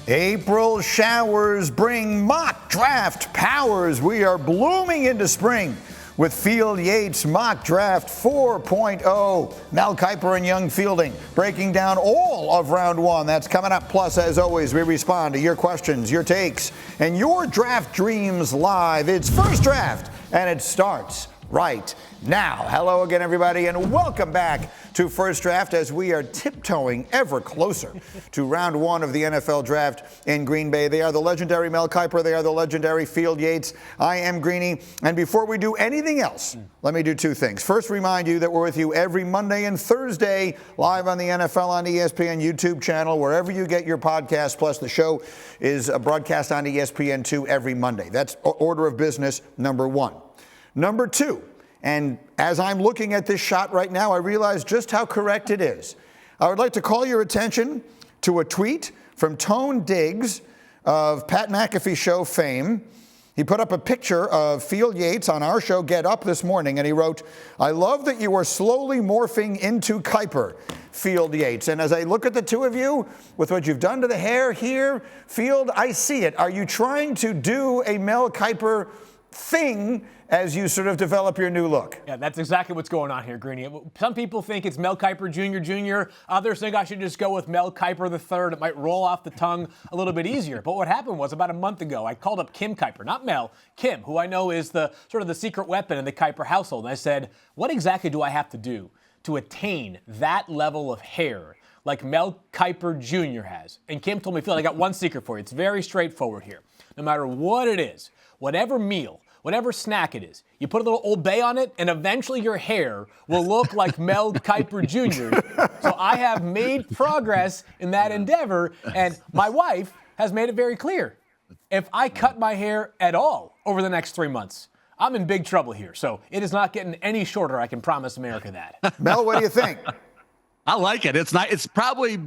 April showers bring mock draft powers. We are blooming into spring with Field Yates Mock Draft 4.0. Mel Kiper and Young Fielding breaking down all of round one. That's coming up. Plus, as always, we respond to your questions, your takes, and your draft dreams live. It's First Draft, and it starts right now. Hello again, everybody, and welcome back to First Draft as we are tiptoeing ever closer to round one of the NFL draft in Green Bay. They are the legendary Mel Kiper. They are the legendary Field Yates. I am Greeny. And before we do anything else, let me do two things. First, remind you that we're with you every Monday and Thursday live on the NFL on ESPN YouTube channel, wherever you get your podcast. Plus, the show is broadcast on ESPN2 every Monday. That's order of business number one. Number two, and as I'm looking at this shot right now, I realize just how correct it is. I would like to call your attention to a tweet from Tone Diggs of Pat McAfee Show fame. He put up a picture of Field Yates on our show, Get Up, this morning, and he wrote, "I love that you are slowly morphing into Kiper, Field Yates." And as I look at the two of you, with what you've done to the hair here, Field, I see it. Are you trying to do a Mel Kiper thing as you sort of develop your new look? Yeah, that's exactly what's going on here, Greeny. Some people think it's Mel Kiper Jr. Others think I should just go with Mel Kiper III. It might roll off the tongue a little bit easier. But what happened was about a month ago, I called up Kim Kiper, not Mel, Kim, who I know is the sort of the secret weapon in the Kiper household. And I said, what exactly do I have to do to attain that level of hair like Mel Kiper Jr. has? And Kim told me, Phil, I got one secret for you. It's very straightforward here. No matter what it is, whatever meal, whatever snack it is, you put a little Old Bay on it, and eventually your hair will look like Mel Kiper Jr. So I have made progress in that endeavor, and my wife has made it very clear. If I cut my hair at all over the next 3 months, I'm in big trouble here. So it is not getting any shorter, I can promise America that. Mel, what do you think? I like it. It's not. It's probably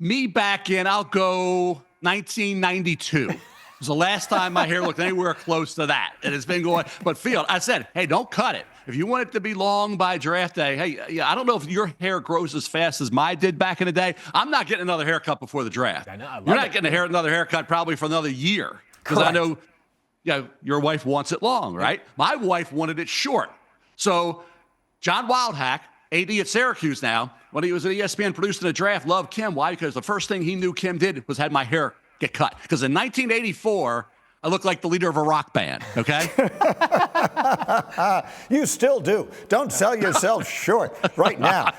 me back in, I'll go 1992. It was the last time my hair looked anywhere close to that. It has been going. But Field, I said, hey, don't cut it. If you want it to be long by draft day, hey, yeah, I don't know if your hair grows as fast as mine did back in the day. I'm not getting another haircut before the draft. I know, You're not getting another haircut probably for another year. Because I know, your wife wants it long, right? My wife wanted it short. So John Wildhack, AD at Syracuse now, when he was at ESPN producing the draft, loved Kim. Why? Because the first thing he knew Kim did was had my hair get cut. Because in 1984, I looked like the leader of a rock band, okay? You still do. Don't sell yourself short right now.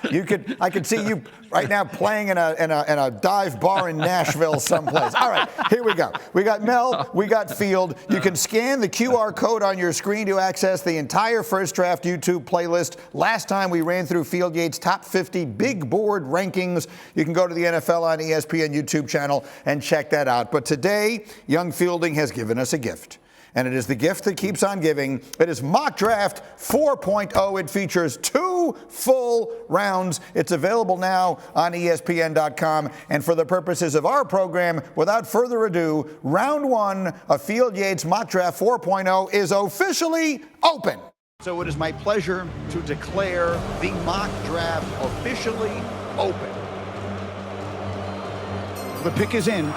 I could see you right now playing in a dive bar in Nashville someplace. All right, here we go. We got Mel, we got Field. You can scan the QR code on your screen to access the entire First Draft YouTube playlist. Last time we ran through Field Yates' top 50 big board rankings. You can go to the NFL on ESPN YouTube channel and check that out. But today, Young Fielding has given us a gift. And it is the gift that keeps on giving. It is Mock Draft 4.0. It features 2 full rounds. It's available now on ESPN.com. And for the purposes of our program, without further ado, round one of Field Yates Mock Draft 4.0 is officially open. So it is my pleasure to declare the Mock Draft officially open. The pick is in.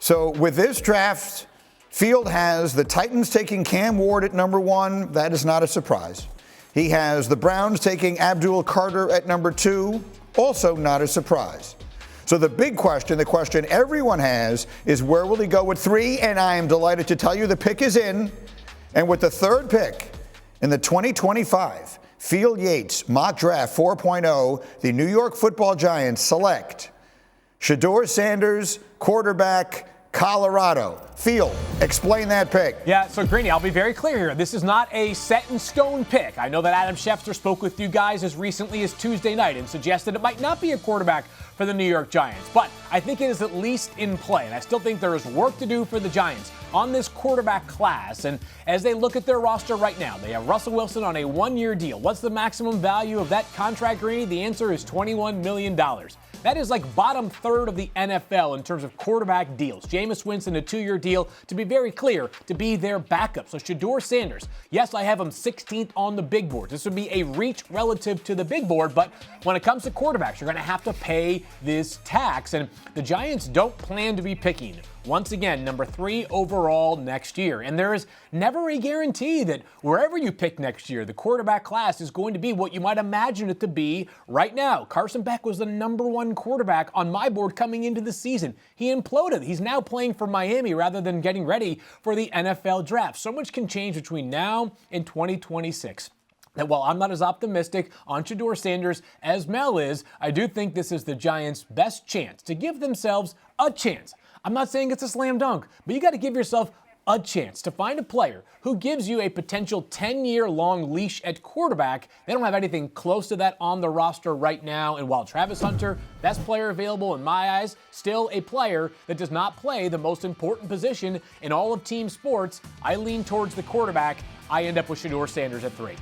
So with this draft, Field has the Titans taking Cam Ward at number 1. That is not a surprise. He has the Browns taking Abdul Carter at number 2. Also not a surprise. So the big question, the question everyone has, is where will he go with 3? And I am delighted to tell you the pick is in. And with the third pick in the 2025 Field Yates Mock Draft 4.0, the New York Football Giants select Shedeur Sanders, quarterback, Colorado. Field, explain that pick. Yeah, so Greeny, I'll be very clear here. This is not a set-in-stone pick. I know that Adam Schefter spoke with you guys as recently as Tuesday night and suggested it might not be a quarterback for the New York Giants. But I think it is at least in play, and I still think there is work to do for the Giants on this quarterback class. And as they look at their roster right now, they have Russell Wilson on a 1-year deal. What's the maximum value of that contract, Greeny? The answer is $21 million. That is like bottom third of the NFL in terms of quarterback deals. Jameis Winston, a 2-year deal, to be very clear, to be their backup. So Shedeur Sanders, yes, I have him 16th on the big board. This would be a reach relative to the big board, but when it comes to quarterbacks, you're going to have to pay this tax. And the Giants don't plan to be picking, once again, number 3 overall next year. And there is never a guarantee that wherever you pick next year, the quarterback class is going to be what you might imagine it to be right now. Carson Beck was the number 1 quarterback on my board coming into the season. He imploded. He's now playing for Miami rather than getting ready for the NFL draft. So much can change between now and 2026. That while I'm not as optimistic on Shedeur Sanders as Mel is, I do think this is the Giants' best chance to give themselves a chance. I'm not saying it's a slam dunk, but you got to give yourself a chance to find a player who gives you a potential 10-year-long leash at quarterback. They don't have anything close to that on the roster right now. And while Travis Hunter, best player available in my eyes, still a player that does not play the most important position in all of team sports, I lean towards the quarterback. I end up with Shedeur Sanders at 3.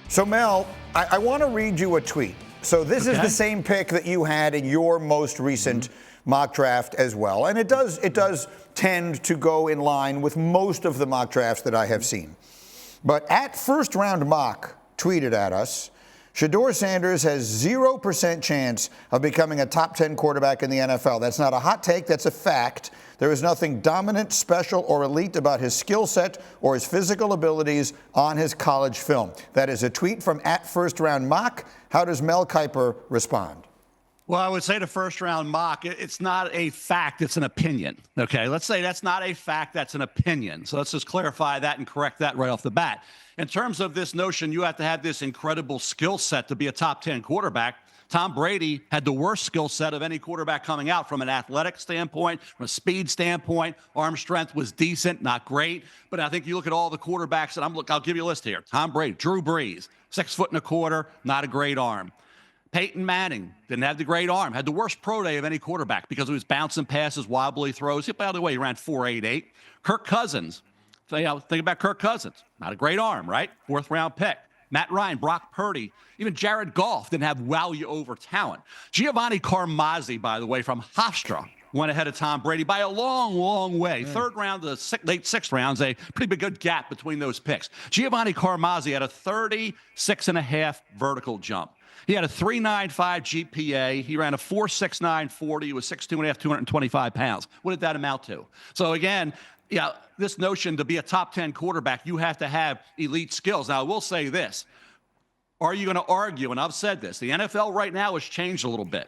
So, Mel, I want to read you a tweet. So this is the same pick that you had in your most recent mock draft as well. And it does tend to go in line with most of the mock drafts that I have seen. But at First Round Mock tweeted at us, Shedeur Sanders has 0% chance of becoming a top 10 quarterback in the NFL. That's not a hot take, that's a fact. There is nothing dominant, special, or elite about his skill set or his physical abilities on his college film. That is a tweet from at First Round Mock. How does Mel Kiper respond? Well, I would say the first round mock, it's not a fact, it's an opinion. Okay, let's say that's not a fact, that's an opinion. So let's just clarify that and correct that right off the bat. In terms of this notion, you have to have this incredible skill set to be a top 10 quarterback. Tom Brady had the worst skill set of any quarterback coming out from an athletic standpoint, from a speed standpoint. Arm strength was decent, not great. But I think you look at all the quarterbacks, and I'll give you a list here. Tom Brady, Drew Brees, 6'125", not a great arm. Peyton Manning didn't have the great arm, had the worst pro day of any quarterback because he was bouncing passes, wobbly throws. By the way, he ran 4.88. Kirk Cousins, think about Kirk Cousins, not a great arm, right? 4th round pick. Matt Ryan, Brock Purdy, even Jared Goff didn't have value over talent. Giovanni Carmazzi, by the way, from Hofstra, went ahead of Tom Brady by a long, long way. 3rd round to late 6th rounds, a pretty big good gap between those picks. Giovanni Carmazzi had a 36.5 vertical jump. He had a 3.95 GPA. He ran a 4.69 40. He was 6'2.5", 225 pounds. What did that amount to? So again, yeah, this notion to be a top 10 quarterback, you have to have elite skills. Now, I will say this. Are you going to argue, and I've said this, the NFL right now has changed a little bit.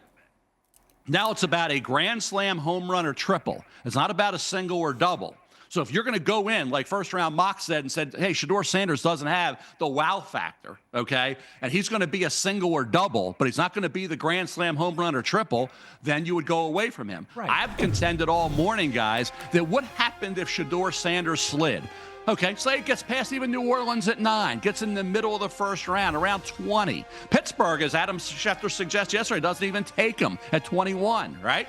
Now it's about a grand slam, home run, or triple. It's not about a single or double. So if you're going to go in, like First Round Mock said, and said, hey, Shedeur Sanders doesn't have the wow factor, okay, and he's going to be a single or double, but he's not going to be the grand slam, home run, or triple, then you would go away from him. Right. I've contended all morning, guys, that what happened if Shedeur Sanders slid? Okay, say it gets past even New Orleans at 9, gets in the middle of the first round, around 20. Pittsburgh, as Adam Schefter suggested yesterday, doesn't even take him at 21, right?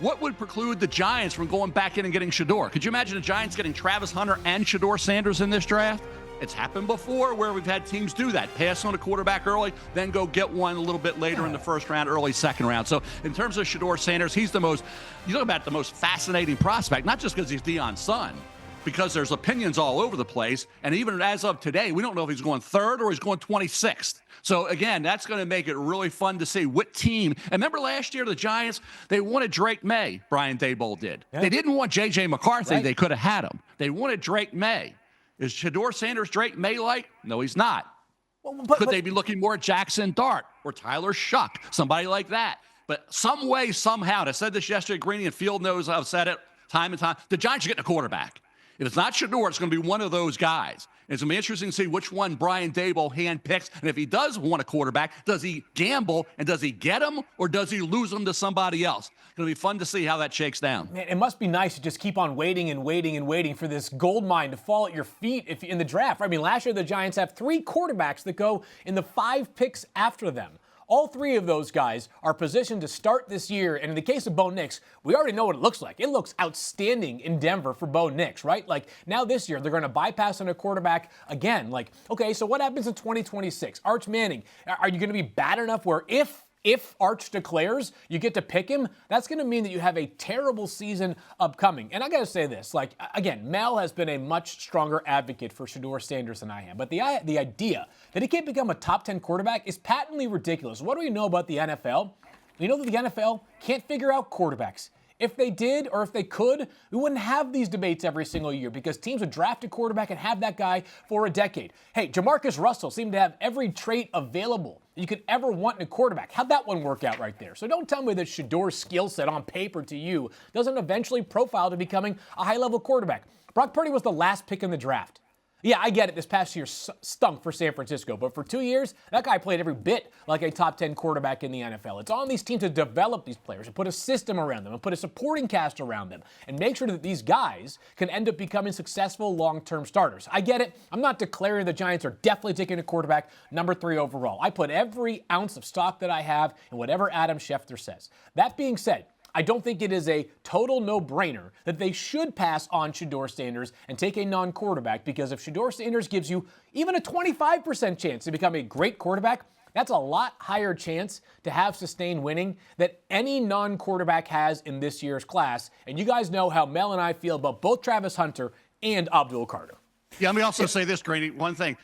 What would preclude the Giants from going back in and getting Shedeur? Could you imagine the Giants getting Travis Hunter and Shedeur Sanders in this draft? It's happened before where we've had teams do that. Pass on a quarterback early, then go get one a little bit later in the first round, early second round. So in terms of Shedeur Sanders, he's you talk about the most fascinating prospect, not just because he's Deion's son, because there's opinions all over the place. And even as of today, we don't know if he's going 3rd or he's going 26th. So, again, that's going to make it really fun to see what team. And remember last year, the Giants, they wanted Drake May, Brian Daboll did. Yeah. They didn't want J.J. McCarthy. Right. They could have had him. They wanted Drake May. Is Shedeur Sanders Drake May-like? No, he's not. Could they be looking more at Jaxson Dart or Tyler Shuck, somebody like that? But some way, somehow, and I said this yesterday, Greeny and Field knows I've said it time and time, the Giants are getting a quarterback. If it's not Shedeur, it's going to be one of those guys. And it's going to be interesting to see which one Brian Daboll handpicks. And if he does want a quarterback, does he gamble and does he get him or does he lose him to somebody else? It's going to be fun to see how that shakes down. Man, it must be nice to just keep on waiting and waiting and waiting for this gold mine to fall at your feet in the draft. I mean, last year the Giants have 3 quarterbacks that go in the 5 picks after them. All three of those guys are positioned to start this year, and in the case of Bo Nix, we already know what it looks like. It looks outstanding in Denver for Bo Nix, right? Like, now this year, they're going to bypass on a quarterback again. Like, okay, so what happens in 2026? Arch Manning, are you going to be bad enough where if Arch declares you get to pick him, that's going to mean that you have a terrible season upcoming. And I got to say this, like, again, Mel has been a much stronger advocate for Shedeur Sanders than I am. But the idea that he can't become a top 10 quarterback is patently ridiculous. What do we know about the NFL? We know that the NFL can't figure out quarterbacks. If they did, or if they could, we wouldn't have these debates every single year because teams would draft a quarterback and have that guy for a decade. Hey, Jamarcus Russell seemed to have every trait available you could ever want in a quarterback. How'd that one work out right there? So don't tell me that Shedeur's skill set on paper to you doesn't eventually profile to becoming a high-level quarterback. Brock Purdy was the last pick in the draft. Yeah, I get it. This past year stunk for San Francisco, but for 2 years, that guy played every bit like a top 10 quarterback in the NFL. It's on these teams to develop these players and put a system around them and put a supporting cast around them and make sure that these guys can end up becoming successful long-term starters. I get it. I'm not declaring the Giants are definitely taking a quarterback number 3 overall. I put every ounce of stock that I have in whatever Adam Schefter says. That being said, I don't think it is a total no-brainer that they should pass on Shedeur Sanders and take a non-quarterback, because if Shedeur Sanders gives you even a 25% chance to become a great quarterback, that's a lot higher chance to have sustained winning that any non-quarterback has in this year's class. And you guys know how Mel and I feel about both Travis Hunter and Abdul Carter. Yeah, let me also say this, Grady. One thing.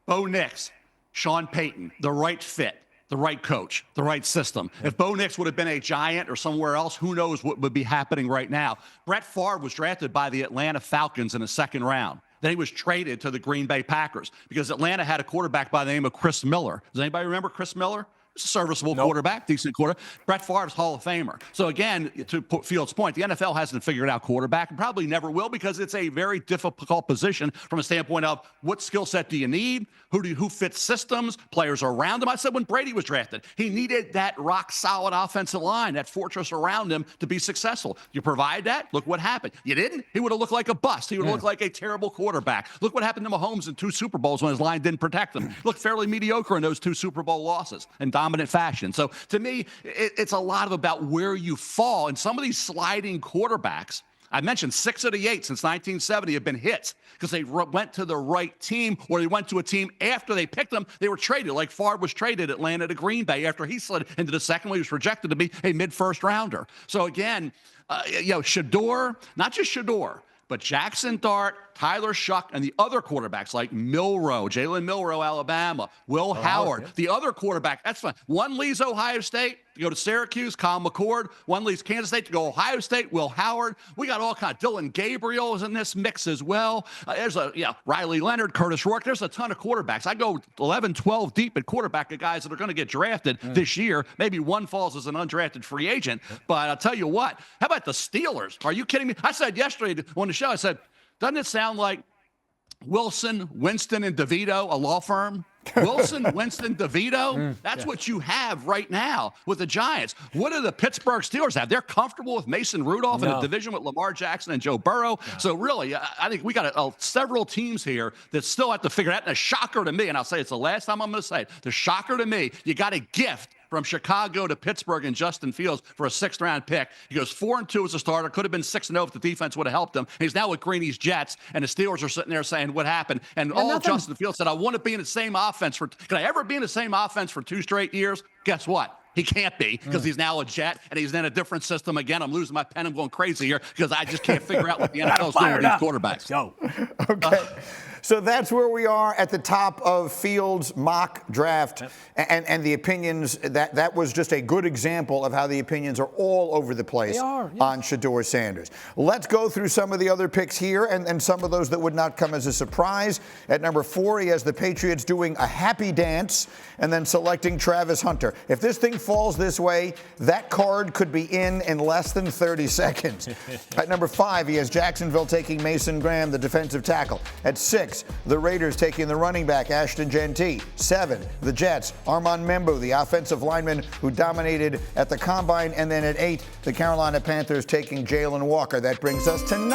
Bo Nix, Sean Payton, the right fit. The right coach, the right system. If Bo Nix would have been a Giant or somewhere else, who knows what would be happening right now. Brett Favre was drafted by the Atlanta Falcons in the second round. Then he was traded to the Green Bay Packers because Atlanta had a quarterback by the name of Chris Miller. Does anybody remember Chris Miller? He's a serviceable quarterback, decent quarterback. Brett Favre's Hall of Famer. So again, to Field's point, the NFL hasn't figured out quarterback and probably never will, because it's a very difficult position from a standpoint of what skill set do you need, who fits systems, players around him. I said when Brady was drafted, he needed that rock-solid offensive line, that fortress around him to be successful. You provide that, look what happened. You didn't, he would have looked like a bust. He would have looked like a terrible quarterback. Look what happened to Mahomes in 2 Super Bowls when his line didn't protect him. Looked fairly mediocre in those 2 Super Bowl losses in dominant fashion. So to me, it's a lot about where you fall. And some of these sliding quarterbacks, I mentioned 6 of the 8 since 1970 have been hits because they went to the right team, or they went to a team after they picked them. They were traded, like Favre was traded Atlanta to Green Bay after he slid into the second one. He was projected to be a mid-first rounder. So again, Shedeur, not just Shedeur, but Jaxson Dart, Tyler Shuck, and the other quarterbacks like Milroe, Jalen Milroe, Alabama, Will Howard, the other quarterback, that's fine. One leaves Ohio State to go to Syracuse, Kyle McCord. One leaves Kansas State to go Ohio State, Will Howard. We got all kinds. Dylan Gabriel is in this mix as well. There's Riley Leonard, Curtis Rourke. There's a ton of quarterbacks. I go 11, 12 deep at quarterback of guys that are going to get drafted this year. Maybe one falls as an undrafted free agent. But I'll tell you what, how about the Steelers? Are you kidding me? I said yesterday on the show, I said, doesn't it sound like Wilson, Winston, and DeVito, a law firm? Wilson, Winston, DeVito, that's what you have right now with the Giants. What do the Pittsburgh Steelers have? They're comfortable with Mason Rudolph in a division with Lamar Jackson and Joe Burrow. So really, I think we got several teams here that still have to figure it out. And a shocker to me, and I'll say it's the last time I'm going to say it, the shocker to me, you got a gift from Chicago to Pittsburgh and Justin Fields for a 6th-round pick. He goes 4-2 as a starter. Could have been 6-0 if the defense would have helped him. He's now with Greeny's Jets, and the Steelers are sitting there saying, what happened? And Justin Fields said, I want to be in the same offense. Can I ever be in the same offense for 2 straight years? Guess what? He can't be, because he's now a Jet, and he's in a different system again. I'm losing my pen. I'm going crazy here because I just can't figure out what the NFL's doing with these quarterbacks. Go. Okay. So that's where we are at the top of Field's mock draft, and the opinions. That was just a good example of how the opinions are all over the place on Shedeur Sanders. Let's go through some of the other picks here, and some of those that would not come as a surprise. At number 4, he has the Patriots doing a happy dance and then selecting Travis Hunter. If this thing falls this way, that card could be in less than 30 seconds. At number 5, he has Jacksonville taking Mason Graham, the defensive tackle. At 6, the Raiders taking the running back, Ashton Genty. 7, the Jets, Armand Membu, the offensive lineman who dominated at the Combine. And then at 8, the Carolina Panthers taking Jalen Walker. That brings us to 9.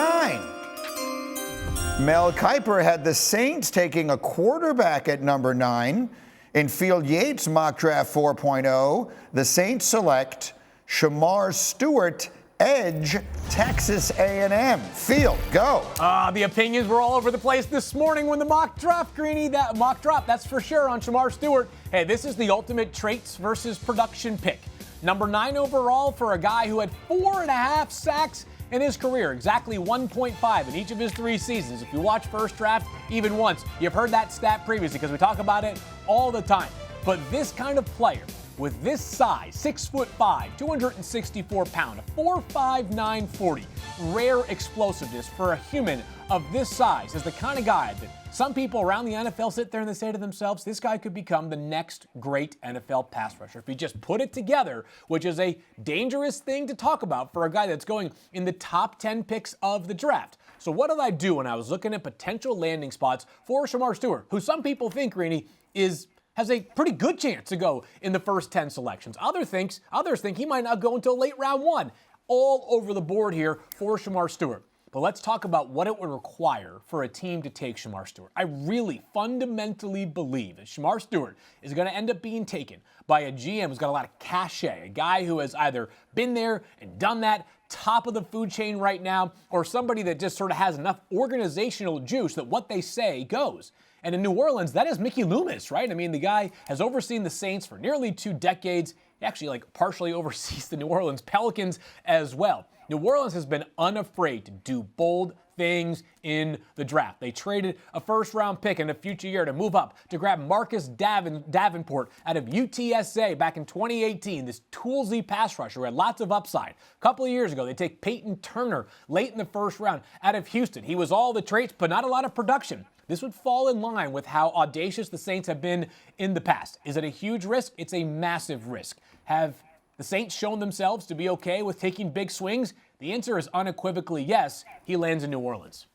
Mel Kiper had the Saints taking a quarterback at number 9. In Field Yates mock draft 4.0, the Saints select Shemar Stewart, edge, Texas A&M. Field, go. The opinions were all over the place this morning when the mock draft, Greeny, that mock drop, that's for sure, on Shemar Stewart. Hey, this is the ultimate traits versus production pick. Number 9 overall for a guy who had 4.5 sacks in his career, exactly 1.5 in each of his 3 seasons. If you watch First Draft even once, you've heard that stat previously because we talk about it all the time. But this kind of player with this size, 6'5", 264 pounds, a 4.59 40, rare explosiveness for a human of this size is the kind of guy that some people around the NFL sit there and they say to themselves, this guy could become the next great NFL pass rusher. If he just put it together, which is a dangerous thing to talk about for a guy that's going in the top 10 picks of the draft. So what did I do when I was looking at potential landing spots for Shemar Stewart, who some people think, Greeny, has a pretty good chance to go in the first 10 selections. Others think he might not go until late round 1. All over the board here for Shemar Stewart. But let's talk about what it would require for a team to take Shemar Stewart. I really fundamentally believe that Shemar Stewart is going to end up being taken by a GM who's got a lot of cachet, a guy who has either been there and done that, top of the food chain right now, or somebody that just sort of has enough organizational juice that what they say goes. And in New Orleans, that is Mickey Loomis, right? I mean, the guy has overseen the Saints for nearly 2 decades. He actually partially oversees the New Orleans Pelicans as well. New Orleans has been unafraid to do bold things in the draft. They traded a first-round pick in a future year to move up to grab Marcus Davenport out of UTSA back in 2018, this toolsy pass rusher who had lots of upside. A couple of years ago, they take Peyton Turner late in the first round out of Houston. He was all the traits, but not a lot of production. This would fall in line with how audacious the Saints have been in the past. Is it a huge risk? It's a massive risk. Have the Saints shown themselves to be okay with taking big swings? The answer is unequivocally yes. He lands in New Orleans.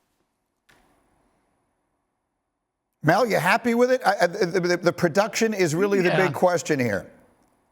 Mel, you happy with it? The production is really the big question here.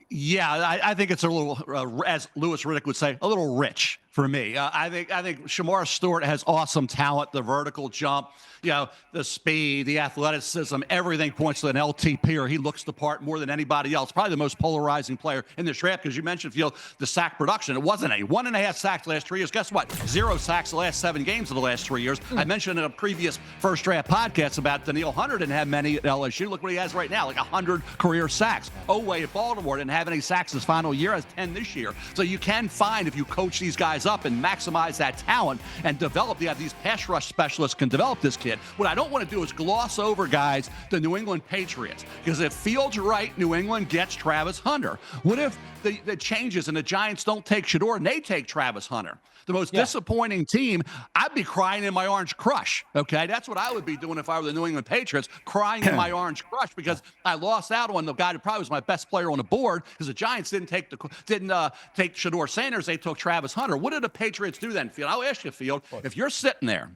Yeah, I think it's a little, as Louis Riddick would say, a little rich for me. I think Shemar Stewart has awesome talent, the vertical jump, the speed, the athleticism, everything points to an LTP, or he looks the part more than anybody else. Probably the most polarizing player in this draft, because you mentioned, Field, the sack production. It wasn't 1.5 sacks the last 3 years. Guess what? 0 sacks the last 7 games of the last 3 years. I mentioned in a previous first draft podcast about Danielle Hunter didn't have many at LSU. Look what he has right now, like 100 career sacks. Oweh at Baltimore didn't have any sacks his final year, has 10 this year. So you can find, if you coach these guys up and maximize that talent and develop, these pass rush specialists can develop this kid. What I don't want to do is gloss over, guys, the New England Patriots, because if Field's right, New England gets Travis Hunter. What if the changes and the Giants don't take Shedeur and they take Travis Hunter? The most disappointing team, I'd be crying in my orange crush, okay? That's what I would be doing if I were the New England Patriots, crying in my orange crush, because I lost out on the guy who probably was my best player on the board, because the Giants didn't take Shedeur Sanders, they took Travis Hunter. What did the Patriots do then, Field? I'll ask you, Field, if you're sitting there,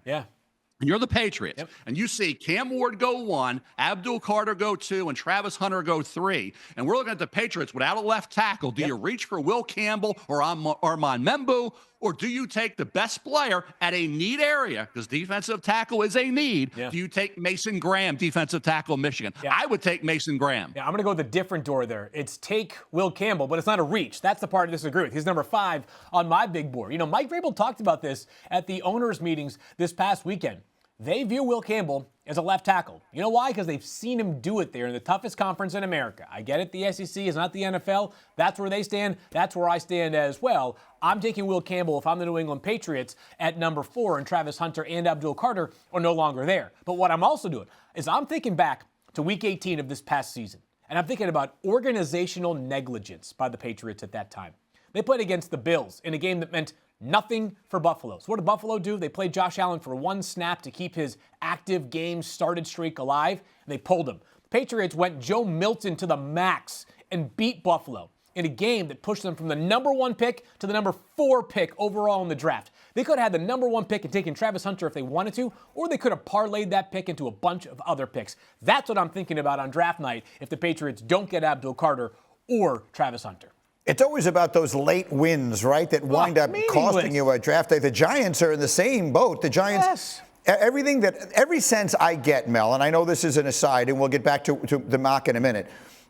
and you're the Patriots, and you see Cam Ward go 1, Abdul Carter go 2, and Travis Hunter go 3, and we're looking at the Patriots without a left tackle. Do you reach for Will Campbell or Armand Membu, or do you take the best player at a need area, because defensive tackle is a need? Do you take Mason Graham, defensive tackle, Michigan? I would take Mason Graham. I'm going to go with a different door there. It's take Will Campbell, but it's not a reach. That's the part I disagree with. He's number 5 on my big board. Mike Greenberg talked about this at the owners' meetings this past weekend. They view Will Campbell as a left tackle. You know why? Because they've seen him do it there in the toughest conference in America. I get it, the SEC is not the NFL. That's where they stand. That's where I stand as well. I'm taking Will Campbell if I'm the New England Patriots at number 4, and Travis Hunter and Abdul Carter are no longer there. But what I'm also doing is I'm thinking back to Week 18 of this past season, and I'm thinking about organizational negligence by the Patriots at that time. They played against the Bills in a game that meant nothing for Buffalo. So what did Buffalo do? They played Josh Allen for 1 snap to keep his active game started streak alive, and they pulled him. The Patriots went Joe Milton to the max and beat Buffalo in a game that pushed them from the number 1 pick to the number 4 pick overall in the draft. They could have had the number 1 pick and taken Travis Hunter if they wanted to, or they could have parlayed that pick into a bunch of other picks. That's what I'm thinking about on draft night if the Patriots don't get Abdul Carter or Travis Hunter. It's always about those late wins, right, that wind up costing you a draft day. The Giants are in the same boat. The Giants, every sense I get, Mel, and I know this is an aside, and we'll get back to the mock in a minute.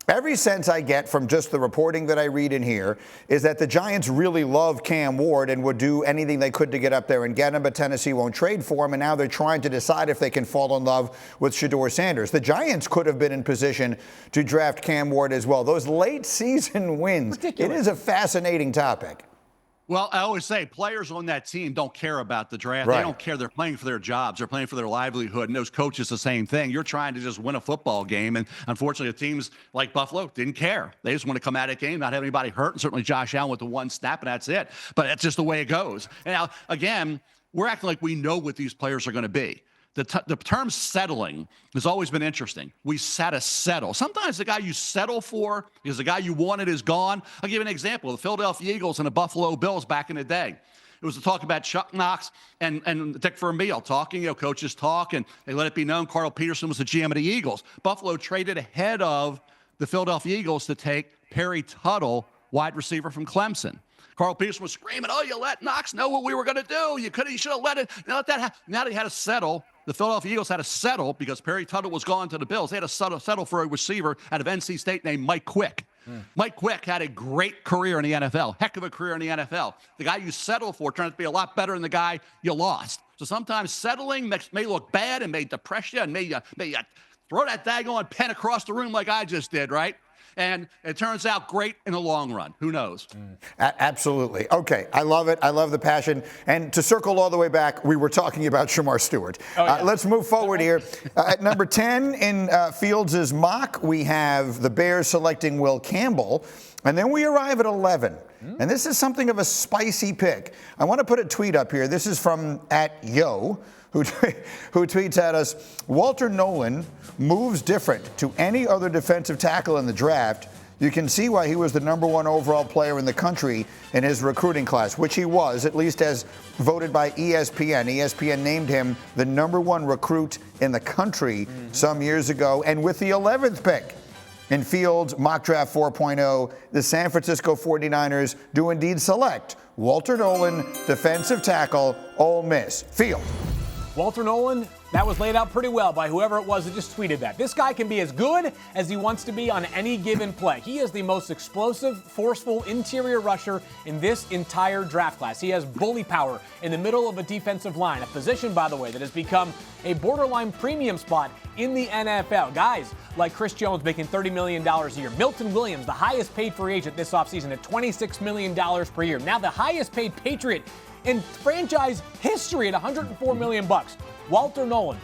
Every sense I get from just the reporting that I read in here is that the Giants really love Cam Ward and would do anything they could to get up there and get him, but Tennessee won't trade for him, and now they're trying to decide if they can fall in love with Shedeur Sanders. The Giants could have been in position to draft Cam Ward as well. Those late season wins, Ridiculous. It is a fascinating topic. Well, I always say players on that team don't care about the draft. Right. They don't care. They're playing for their jobs. They're playing for their livelihood. And those coaches, the same thing. You're trying to just win a football game. And unfortunately, the teams like Buffalo didn't care. They just want to come out of the game, not have anybody hurt. And certainly Josh Allen with the one snap, and that's it. But that's just the way it goes. And now, again, we're acting like we know what these players are going to be. The term settling has always been interesting. We had to settle. Sometimes the guy you settle for because the guy you wanted is gone. I'll give you an example. The Philadelphia Eagles and the Buffalo Bills back in the day. It was to talk about Chuck Knox and Dick Vermeil talking, coaches talk, and they let it be known Carl Peterson was the GM of the Eagles. Buffalo traded ahead of the Philadelphia Eagles to take Perry Tuttle, wide receiver from Clemson. Carl Peterson was screaming, "Oh, you let Knox know what we were going to do. You should have let it." Now they had to settle. The Philadelphia Eagles had to settle because Perry Tuttle was gone to the Bills. They had to settle for a receiver out of NC State named Mike Quick. Mike Quick had a great career in the NFL, heck of a career in the NFL. The guy you settle for turned out to be a lot better than the guy you lost. So sometimes settling may look bad and may depress you and may throw that daggone pen across the room like I just did, right? And it turns out great in the long run. Who knows? Absolutely. Okay. I love it. I love the passion. And to circle all the way back, we were talking about Shemar Stewart. Oh, yeah. Let's move forward here. At number 10 in Fields' mock, we have the Bears selecting Will Campbell. And then we arrive at 11. And this is something of a spicy pick. I want to put a tweet up here. This is from @Yo. Who tweets at us, Walter Nolen moves different to any other defensive tackle in the draft. You can see why he was the #1 overall player in the country in his recruiting class, which he was, at least as voted by ESPN. ESPN named him the #1 recruit in the country some years ago. And with the 11th pick in Fields Mock Draft 4.0, the San Francisco 49ers do indeed select Walter Nolen, defensive tackle, Ole Miss. Field. Walter Nolen, that was laid out pretty well by whoever it was that just tweeted that. This guy can be as good as he wants to be on any given play. He is the most explosive, forceful interior rusher in this entire draft class. He has bully power in the middle of a defensive line, a position, by the way, that has become a borderline premium spot in the NFL. Guys like Chris Jones making $30 million a year. Milton Williams, the highest paid free agent this offseason at $26 million per year. Now the highest paid Patriot in franchise history at $104 million. Walter Nolen,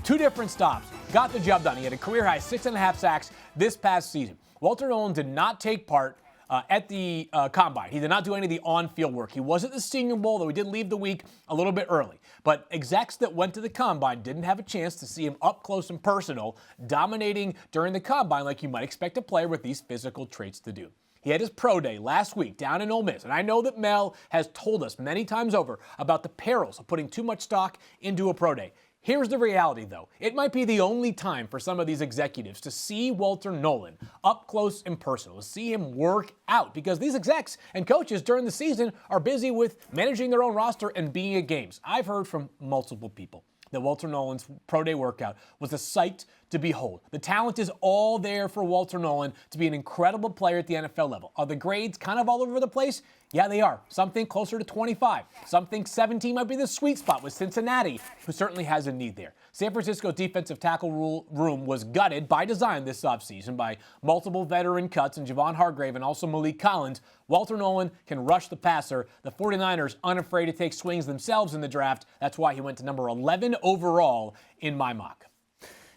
2 different stops, got the job done. He had a career-high 6.5 sacks this past season. Walter Nolen did not take part at the Combine. He did not do any of the on-field work. He was at the Senior Bowl, though he did leave the week a little bit early. But execs that went to the Combine didn't have a chance to see him up close and personal, dominating during the Combine like you might expect a player with these physical traits to do. He had his pro day last week down in Ole Miss, and I know that Mel has told us many times over about the perils of putting too much stock into a pro day. Here's the reality, though. It might be the only time for some of these executives to see Walter Nolen up close and personal, to see him work out, because these execs and coaches during the season are busy with managing their own roster and being at games. I've heard from multiple people that Walter Nolen's pro day workout was a sight to behold. The talent is all there for Walter Nolen to be an incredible player at the NFL level. Are the grades kind of all over the place? Yeah, they are. Some think closer to 25. Some think 17 might be the sweet spot with Cincinnati, who certainly has a need there. San Francisco's defensive tackle room was gutted by design this offseason by multiple veteran cuts in Javon Hargrave and also Malik Collins. Walter Nolen can rush the passer. The 49ers unafraid to take swings themselves in the draft. That's why he went to number 11 overall in my mock.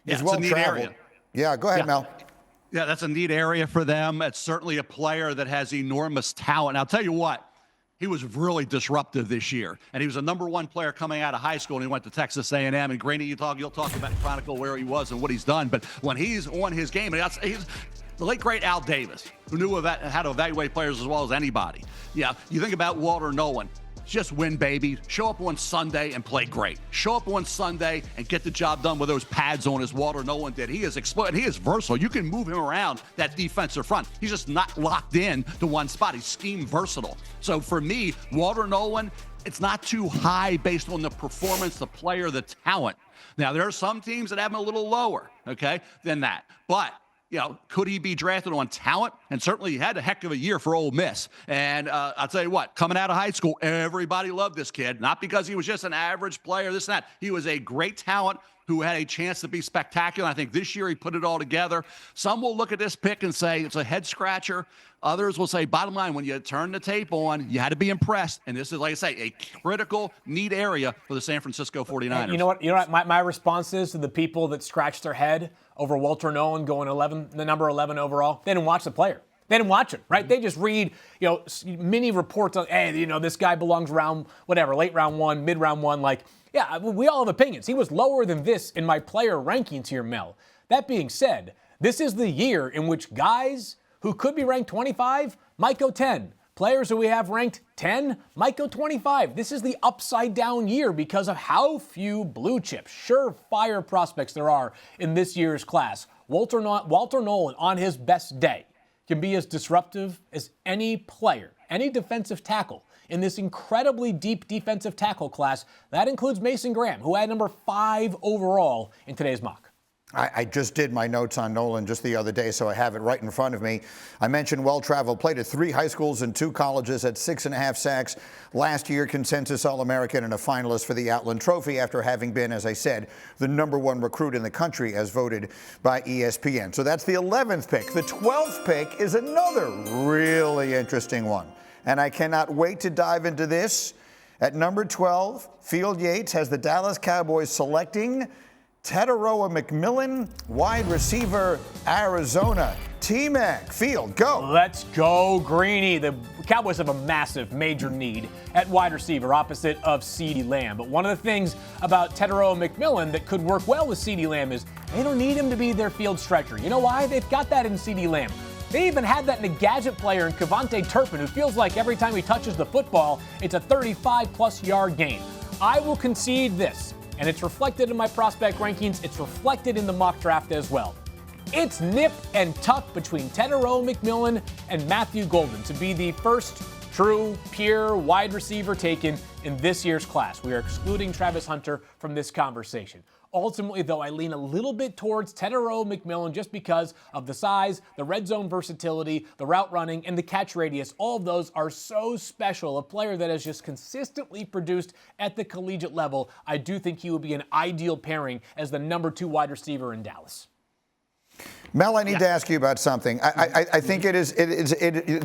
Yeah, it's a neat area. Yeah, go ahead, Mel. Yeah, that's a neat area for them. It's certainly a player that has enormous talent. And I'll tell you what, he was really disruptive this year. And he was a #1 player coming out of high school, and he went to Texas A&M. And Graney, you'll talk about Chronicle where he was and what he's done. But when he's on his game, he's the late, great Al Davis, who knew how to evaluate players as well as anybody. Yeah, you think about Walter Nolen. Just win, baby. Show up on Sunday and play great. Show up on Sunday and get the job done with those pads on as Walter Nolen did. He is exploded. He is versatile. You can move him around that defensive front. He's just not locked in to one spot. He's scheme versatile. So for me, Walter Nolen, it's not too high based on the performance, the player, the talent. Now, there are some teams that have him a little lower, okay, than that. But, could he be drafted on talent? And certainly he had a heck of a year for Ole Miss. And I'll tell you what, coming out of high school, everybody loved this kid. Not because he was just an average player, this and that. He was a great talent who had a chance to be spectacular. I think this year he put it all together. Some will look at this pick and say it's a head scratcher. Others will say, bottom line, when you turn the tape on, you had to be impressed. And this is, like I say, a critical, neat area for the San Francisco 49ers. You know what my response is to the people that scratched their head over Walter Nolen going the number 11 overall? They didn't watch the player. They didn't watch it, right? They just read, mini reports on, hey, this guy belongs late round one, mid round one. Like, yeah, we all have opinions. He was lower than this in my player rankings here, Mel. That being said, this is the year in which guys who could be ranked 25 might go 10. Players who we have ranked 10 might go 25. This is the upside down year because of how few blue chip, surefire prospects there are in this year's class. Walter Nolen, on his best day, can be as disruptive as any player, any defensive tackle in this incredibly deep defensive tackle class. That includes Mason Graham, who had number 5 overall in today's mock. I just did my notes on Nolen just the other day, so I have it right in front of me. I mentioned well-traveled, played at 3 high schools and 2 colleges, at 6.5 sacks. Last year, consensus All-American and a finalist for the Outland Trophy after having been, as I said, the #1 recruit in the country as voted by ESPN. So that's the 11th pick. The 12th pick is another really interesting one, and I cannot wait to dive into this. At number 12, Field Yates has the Dallas Cowboys selecting Tetairoa McMillan, wide receiver, Arizona. T-Mac, Field, go. Let's go, Greeny. The Cowboys have a massive, major need at wide receiver opposite of CeeDee Lamb. But one of the things about Tetairoa McMillan that could work well with CeeDee Lamb is they don't need him to be their field stretcher. You know why? They've got that in CeeDee Lamb. They even had that in a gadget player in Kevontae Turpin, who feels like every time he touches the football, it's a 35-plus yard gain. I will concede this, and it's reflected in my prospect rankings. It's reflected in the mock draft as well. It's nip and tuck between Tetairoa McMillan and Matthew Golden to be the first true, pure wide receiver taken in this year's class. We are excluding Travis Hunter from this conversation. Ultimately, though, I lean a little bit towards Tetairoa McMillan just because of the size, the red zone versatility, the route running, and the catch radius. All of those are so special. A player that has just consistently produced at the collegiate level. I do think he would be an ideal pairing as the #2 wide receiver in Dallas. Mel, I need to ask you about something. I think it is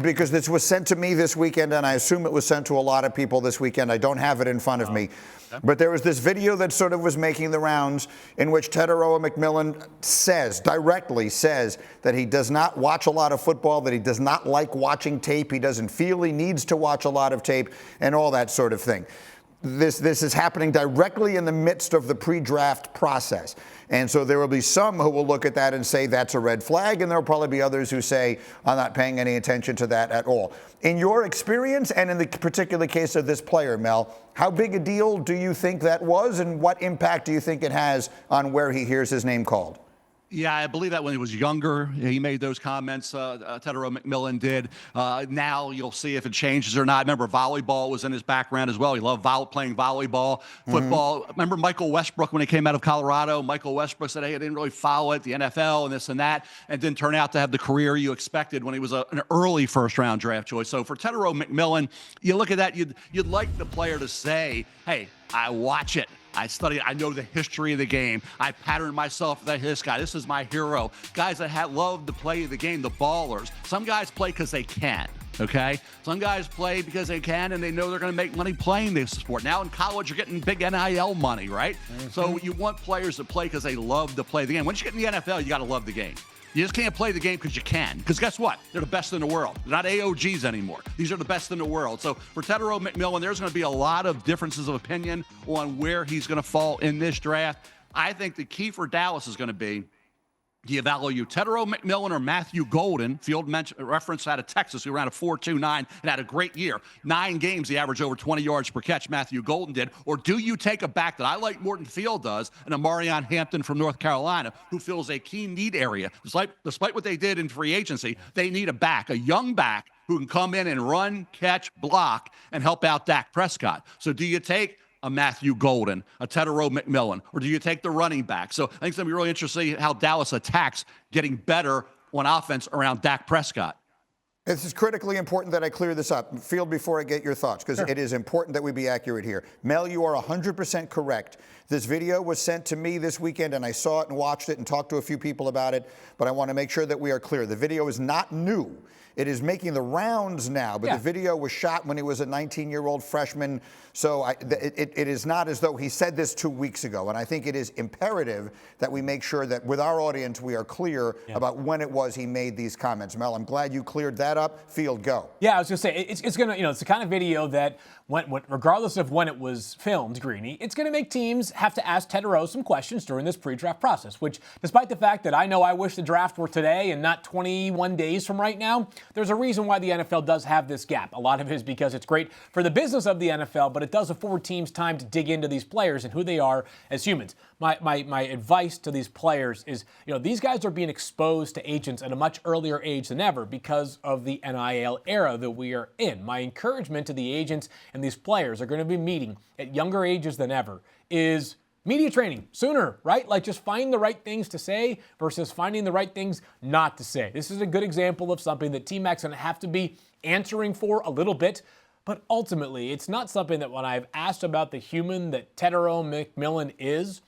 because this was sent to me this weekend, and I assume it was sent to a lot of people this weekend. I don't have it in front of me. But there was this video that sort of was making the rounds in which Tetairoa McMillan directly says that he does not watch a lot of football, that he does not like watching tape, he doesn't feel he needs to watch a lot of tape, and all that sort of thing. This is happening directly in the midst of the pre-draft process. And so there will be some who will look at that and say that's a red flag, and there will probably be others who say, I'm not paying any attention to that at all. In your experience, and in the particular case of this player, Mel, how big a deal do you think that was, and what impact do you think it has on where he hears his name called? Yeah, I believe that when he was younger, he made those comments. Tetairoa McMillan did. Now you'll see if it changes or not. I remember volleyball was in his background as well. He loved playing volleyball, football. Remember Michael Westbrook when he came out of Colorado? Michael Westbrook said, hey, I didn't really follow it, the NFL and this and that, and didn't turn out to have the career you expected when he was an early first-round draft choice. So for Tetairoa McMillan, you look at that, you'd like the player to say, hey, I watch it. I study it. I know the history of the game. I pattern myself for this guy. This is my hero. Guys that love to play the game, the ballers. Some guys play because they can, okay? Some guys play because they can and they know they're going to make money playing this sport. Now in college, you're getting big NIL money, right? So you want players to play because they love to play the game. Once you get in the NFL, you got to love the game. You just can't play the game because you can. Because guess what? They're the best in the world. They're not AOGs anymore. These are the best in the world. So for Tetairoa McMillan, there's going to be a lot of differences of opinion on where he's going to fall in this draft. I think the key for Dallas is going to be Do you value Tetairoa McMillan or Matthew Golden? Field reference out of Texas, who ran a 4.29 and had a great year. 9 games, he averaged over 20 yards per catch. Matthew Golden did. Or do you take a back that I like more than Field does, and Amarion Hampton from North Carolina, who fills a key need area? Despite what they did in free agency, they need a back, a young back who can come in and run, catch, block, and help out Dak Prescott. So do you take a Matthew Golden, a Tetairoa McMillan, or do you take the running back? So I think it's going to be really interesting to see how Dallas attacks getting better on offense around Dak Prescott. This is critically important that I clear this up. Field, before I get your thoughts, because it is important that we be accurate here. Mel, you are 100% correct. This video was sent to me this weekend, and I saw it and watched it and talked to a few people about it, but I want to make sure that we are clear. The video is not new. It is making the rounds now, but the video was shot when he was a 19-year-old freshman. So it is not as though he said this 2 weeks ago. And I think it is imperative that we make sure that with our audience, we are clear about when it was he made these comments. Mel, I'm glad you cleared that up. Field, go. Yeah, I was going to say, it's going to, it's the kind of video that, regardless of when it was filmed, Greeny, it's going to make teams have to ask Tetairoa some questions during this pre-draft process, which, despite the fact that I know I wish the draft were today and not 21 days from right now, there's a reason why the NFL does have this gap. A lot of it is because it's great for the business of the NFL, but it does afford teams time to dig into these players and who they are as humans. My advice to these players is, these guys are being exposed to agents at a much earlier age than ever because of the NIL era that we are in. My encouragement to the agents and these players are going to be meeting at younger ages than ever is media training sooner, right? Like just find the right things to say versus finding the right things not to say. This is a good example of something that T-Mac's going to have to be answering for a little bit. But ultimately, it's not something that when I've asked about the human that Tetairoa McMillan